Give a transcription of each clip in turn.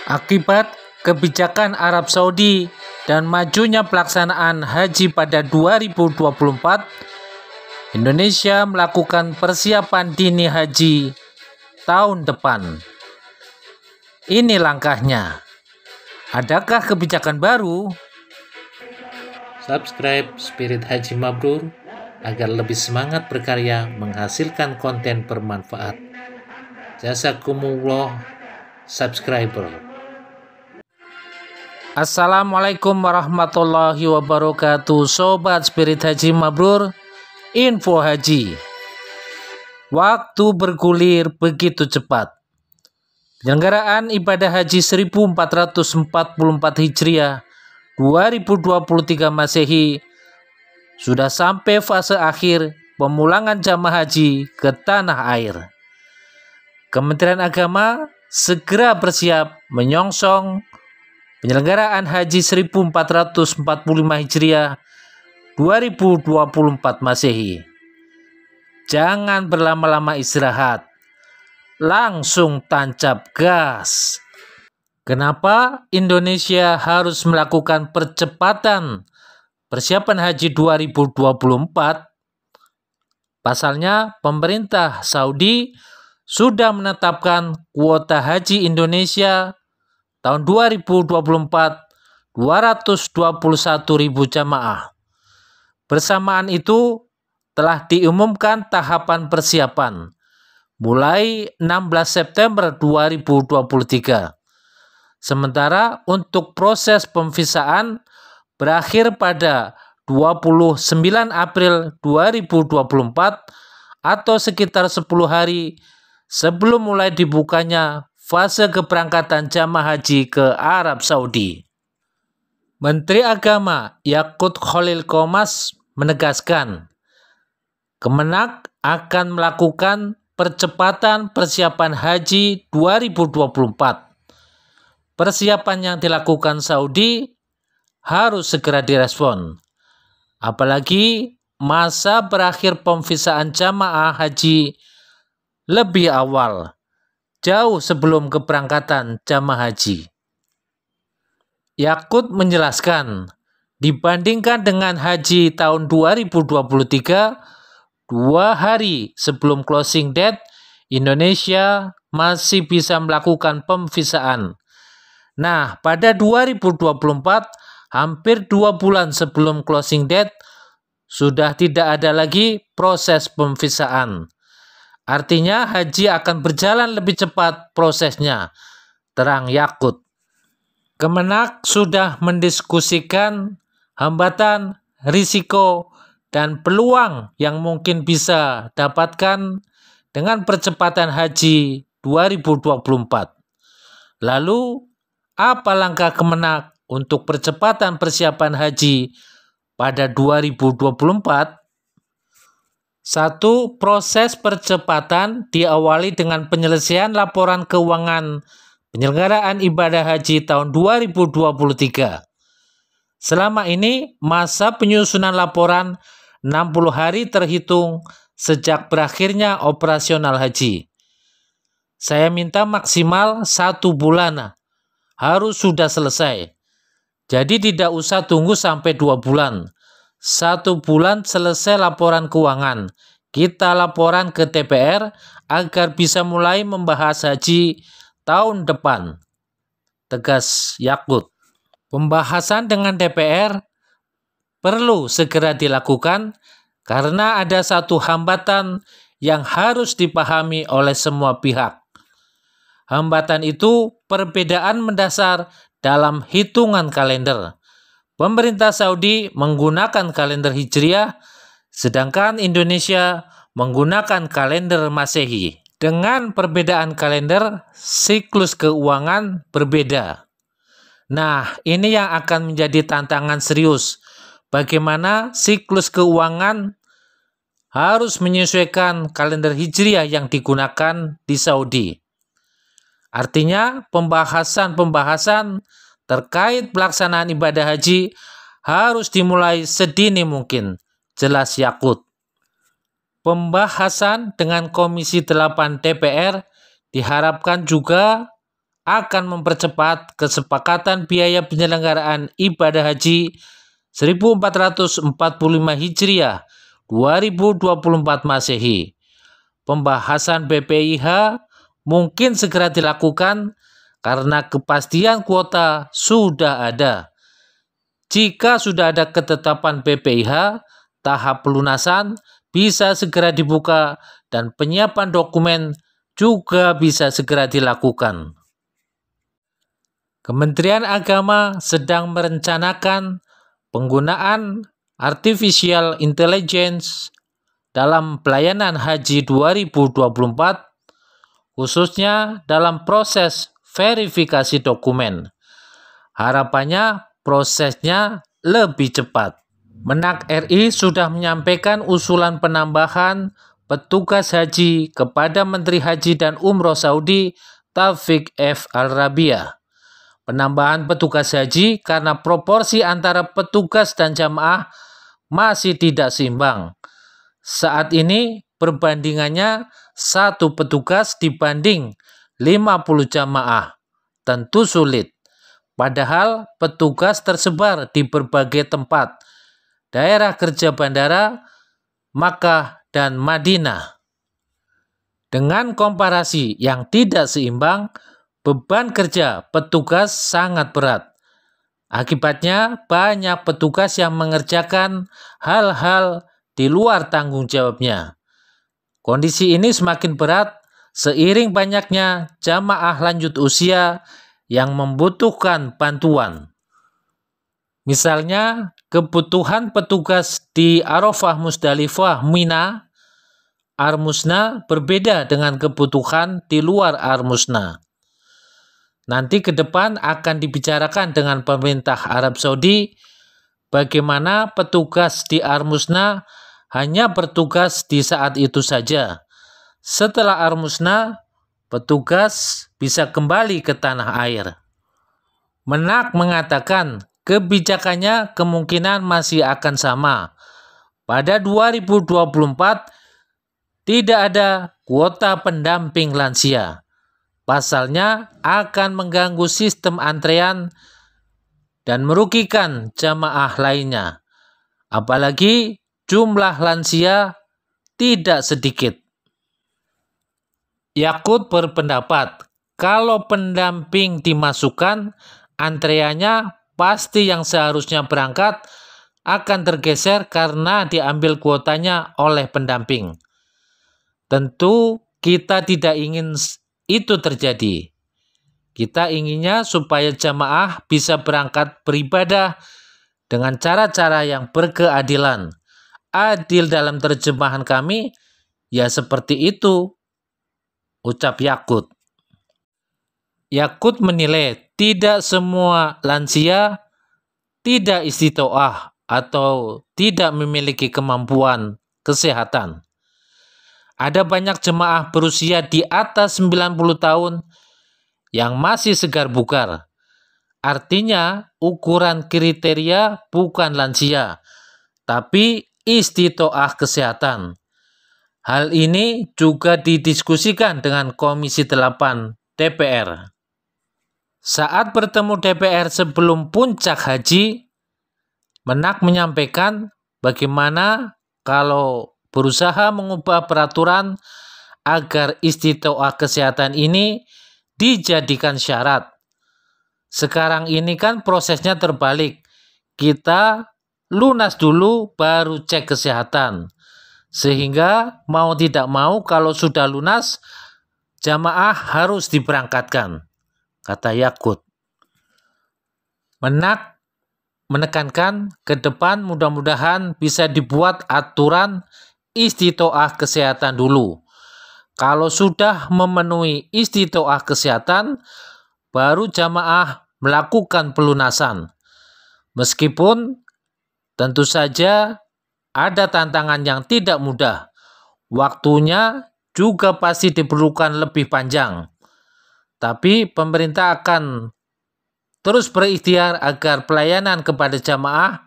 Akibat kebijakan Arab Saudi dan majunya pelaksanaan haji pada 2024, Indonesia melakukan persiapan dini haji tahun depan. Ini langkahnya. Adakah kebijakan baru? Subscribe Spirit Haji Mabrur agar lebih semangat berkarya menghasilkan konten bermanfaat. Jazakumullah subscriber. Assalamualaikum warahmatullahi wabarakatuh. Sobat Spirit Haji Mabrur, info haji. Waktu bergulir begitu cepat. Penyelenggaraan ibadah haji 1444 Hijriah 2023 Masehi sudah sampai fase akhir pemulangan jamaah haji ke tanah air. Kementerian Agama segera bersiap menyongsong penyelenggaraan haji 1445 Hijriah 2024 Masehi. Jangan berlama-lama istirahat, langsung tancap gas. Kenapa Indonesia harus melakukan percepatan persiapan haji 2024? Pasalnya, pemerintah Saudi sudah menetapkan kuota haji Indonesia tahun 2024 221.000 jamaah. Bersamaan itu telah diumumkan tahapan persiapan mulai 16 September 2023. Sementara untuk proses pemvisaan berakhir pada 29 April 2024 atau sekitar 10 hari sebelum mulai dibukanya fase keberangkatan jamaah haji ke Arab Saudi. Menteri Agama Yakut Khalil Qomas menegaskan, Kemenak akan melakukan percepatan persiapan haji 2024. Persiapan yang dilakukan Saudi harus segera direspon. Apalagi masa berakhir pemvisaan jamaah haji lebih awal, jauh sebelum keberangkatan jamaah haji. Yakut menjelaskan, dibandingkan dengan haji tahun 2023, 2 hari sebelum closing date, Indonesia masih bisa melakukan pemvisaan. Nah, pada 2024, hampir 2 bulan sebelum closing date, sudah tidak ada lagi proses pemvisaan. Artinya haji akan berjalan lebih cepat prosesnya, terang Yakut. Kemenak sudah mendiskusikan hambatan, risiko, dan peluang yang mungkin bisa dapatkan dengan percepatan haji 2024. Lalu, apa langkah Kemenak untuk percepatan persiapan haji pada 2024? 1. Proses percepatan diawali dengan penyelesaian laporan keuangan penyelenggaraan ibadah haji tahun 2023. Selama ini, masa penyusunan laporan 60 hari terhitung sejak berakhirnya operasional haji. Saya minta maksimal 1 bulan harus sudah selesai. Jadi tidak usah tunggu sampai 2 bulan. 1 bulan selesai laporan keuangan. Kita laporan ke DPR agar bisa mulai membahas haji tahun depan, tegas Yakut. Pembahasan dengan DPR perlu segera dilakukan karena ada satu hambatan yang harus dipahami oleh semua pihak. Hambatan itu perbedaan mendasar dalam hitungan kalender. Pemerintah Saudi menggunakan kalender Hijriah, sedangkan Indonesia menggunakan kalender Masehi. Dengan perbedaan kalender, siklus keuangan berbeda. Nah, ini yang akan menjadi tantangan serius. Bagaimana siklus keuangan harus menyesuaikan kalender Hijriah yang digunakan di Saudi. Artinya, pembahasan terkait pelaksanaan ibadah haji harus dimulai sedini mungkin, jelas Yakut. Pembahasan dengan Komisi 8 DPR diharapkan juga akan mempercepat kesepakatan biaya penyelenggaraan ibadah haji 1445 Hijriah 2024 Masehi. Pembahasan BPIH mungkin segera dilakukan karena kepastian kuota sudah ada. Jika sudah ada ketetapan BPIH, tahap pelunasan bisa segera dibuka dan penyiapan dokumen juga bisa segera dilakukan. Kementerian Agama sedang merencanakan penggunaan artificial intelligence dalam pelayanan haji 2024, khususnya dalam proses verifikasi dokumen. Harapannya prosesnya lebih cepat. Menak RI sudah menyampaikan usulan penambahan petugas haji kepada Menteri Haji dan Umroh Saudi Taufik F. Al-Rabiah. Penambahan petugas haji karena proporsi antara petugas dan jamaah masih tidak seimbang. Saat ini perbandingannya 1 petugas dibanding 50 jamaah. Tentu sulit. Padahal petugas tersebar di berbagai tempat, daerah kerja bandara, Makkah, dan Madinah. Dengan komparasi yang tidak seimbang, beban kerja petugas sangat berat. Akibatnya banyak petugas yang mengerjakan hal-hal di luar tanggung jawabnya. Kondisi ini semakin berat seiring banyaknya jamaah lanjut usia yang membutuhkan bantuan. Misalnya, kebutuhan petugas di Arafah, Musdalifah, Mina, Armusna berbeda dengan kebutuhan di luar Armusna. Nanti ke depan akan dibicarakan dengan pemerintah Arab Saudi bagaimana petugas di Armusna hanya bertugas di saat itu saja. Setelah Armusna, petugas bisa kembali ke tanah air. Menak mengatakan kebijakannya kemungkinan masih akan sama. Pada 2024 tidak ada kuota pendamping lansia. Pasalnya akan mengganggu sistem antrean dan merugikan jamaah lainnya. Apalagi jumlah lansia tidak sedikit. Yakut berpendapat, kalau pendamping dimasukkan, antreannya pasti yang seharusnya berangkat akan tergeser karena diambil kuotanya oleh pendamping. Tentu kita tidak ingin itu terjadi. Kita inginnya supaya jamaah bisa berangkat beribadah dengan cara-cara yang berkeadilan. Adil dalam terjemahan kami, ya seperti itu, ucap Yakut. Yakut menilai tidak semua lansia tidak istitoah atau tidak memiliki kemampuan kesehatan. Ada banyak jemaah berusia di atas 90 tahun yang masih segar bugar. Artinya ukuran kriteria bukan lansia, tapi istitoah kesehatan. Hal ini juga didiskusikan dengan Komisi 8 DPR. Saat bertemu DPR sebelum puncak haji, Menak menyampaikan bagaimana kalau berusaha mengubah peraturan agar istitoah kesehatan ini dijadikan syarat. Sekarang ini kan prosesnya terbalik. Kita lunas dulu baru cek kesehatan. Sehingga mau tidak mau kalau sudah lunas, jamaah harus diberangkatkan, kata Yakut. Menak menekankan ke depan mudah-mudahan bisa dibuat aturan istitoah kesehatan dulu. Kalau sudah memenuhi istitoah kesehatan, baru jamaah melakukan pelunasan. Meskipun tentu saja ada tantangan yang tidak mudah. Waktunya juga pasti diperlukan lebih panjang. Tapi pemerintah akan terus berikhtiar agar pelayanan kepada jamaah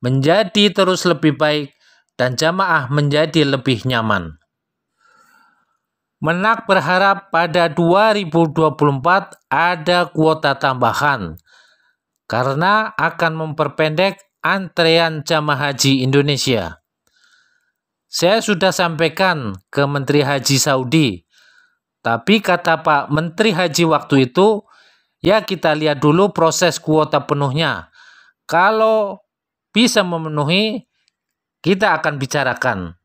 menjadi terus lebih baik dan jamaah menjadi lebih nyaman. Menak berharap pada 2024 ada kuota tambahan karena akan memperpendek antrean jamaah haji Indonesia. Saya sudah sampaikan ke Menteri Haji Saudi, tapi kata Pak Menteri Haji waktu itu, ya kita lihat dulu proses kuota penuhnya. Kalau bisa memenuhi, kita akan bicarakan,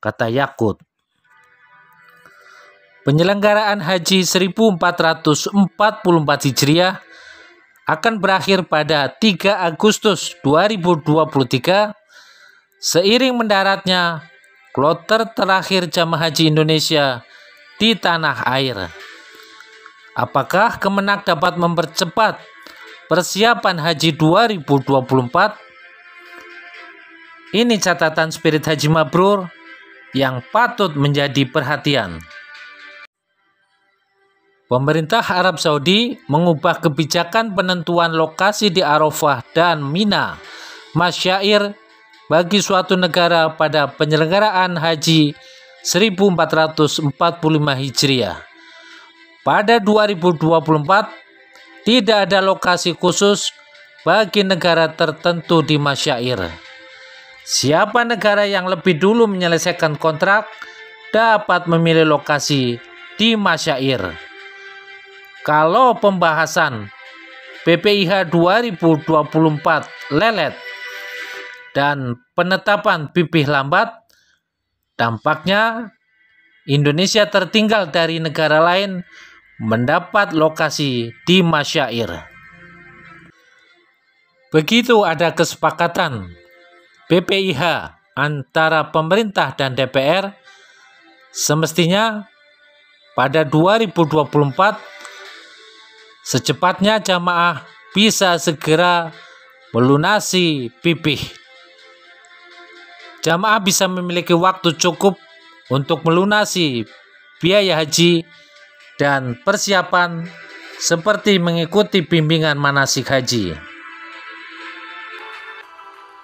kata Yakut. Penyelenggaraan Haji 1444 Hijriah akan berakhir pada 3 Agustus 2023 seiring mendaratnya kloter terakhir jamaah haji Indonesia di tanah air. Apakah Kemenak dapat mempercepat persiapan Haji 2024? Ini catatan Spirit Haji Mabrur yang patut menjadi perhatian. Pemerintah Arab Saudi mengubah kebijakan penentuan lokasi di Arafah dan Mina, masyair bagi suatu negara pada penyelenggaraan Haji 1445 Hijriah. Pada 2024, tidak ada lokasi khusus bagi negara tertentu di masyair. Siapa negara yang lebih dulu menyelesaikan kontrak dapat memilih lokasi di masyair. Kalau pembahasan PPIH 2024 lelet dan penetapan pipih lambat, dampaknya Indonesia tertinggal dari negara lain mendapat lokasi di masyair. Begitu ada kesepakatan PPIH antara pemerintah dan DPR, semestinya pada 2024 secepatnya jamaah bisa segera melunasi pipih. Jamaah bisa memiliki waktu cukup untuk melunasi biaya haji dan persiapan seperti mengikuti bimbingan manasik haji.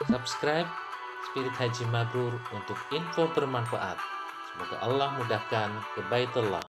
Subscribe Spirit Haji Mabrur untuk info bermanfaat. Semoga Allah mudahkan ke Baitullah.